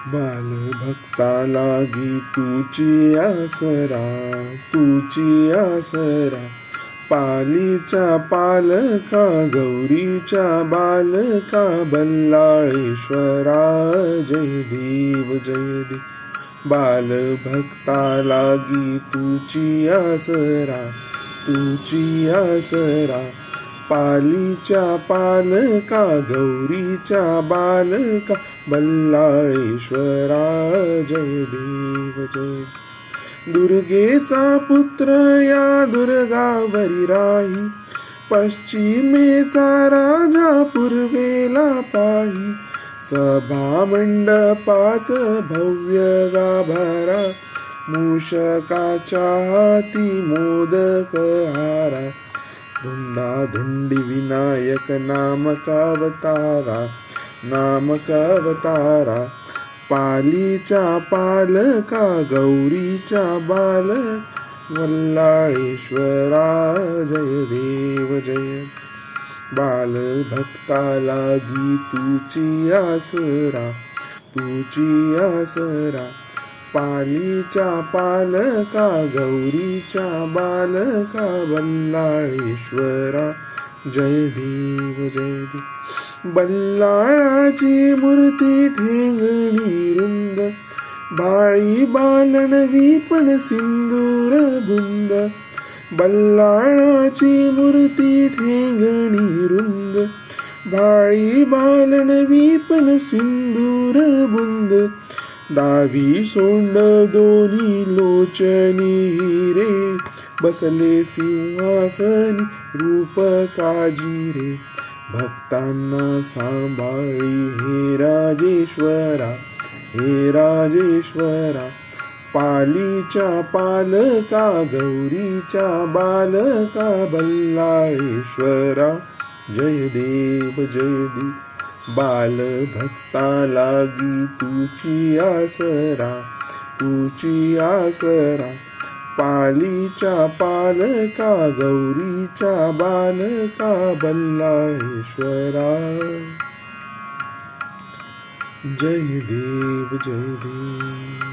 बालभक्ता लागी तुची आसरा, तुची आसरा. पालीच्या पालका गौरीच्या बालका बल्लाळेश्वरा जय देव जय देव. बालभक्ता लागी तुची आसरा, तुची आसरा. पालीच्या पालका गौरीच्या बालका बल्लाळेश्वरा जय देव जय. दुर्गेचा पुत्र या दुर्गावरी राही, पश्चिमेचा राजा पूर्वेला पाही. सभा मंडपात भव्य गाभारा, मूषकाच्या हाती मोदक हारा. धुंडाधुंडी विनायक नामकावतारा, नामकावतारा. पालीच्या पालका गौरीच्या बालक वल्लाळेश्वरा जय देव जय. बालभक्ता लागी तुची आसरा, तुची आसरा. पालीच्या पालका गौरीच्या बालका बल्लाळेश्वरा जय देव जय देव. बल्लाळाची मूर्ती ठेंगणी रुंद, बाळी बालणवी पण सिंदूर बुंद. बल्लाळाची मूर्ती ठेंगणी रुंद, बाळी बालणवी पण सिंदूर बुंद. डावी सोंड दोन्ही लोचनी रे, बसले सिंहासनी रूप साजी भक्तांना सांभाळी हे राजेश्वरा, हे राजेश्वरा. पालीच्या पालका गौरीच्या बालका बल्लाळेश्वरा जय देव जय देव. बालभक्ता लागी तुची आसरा, तुची आसरा. पालीच्या पालका गौरीच्या बालका बल्लाळेश्वरा जय देव जय देव.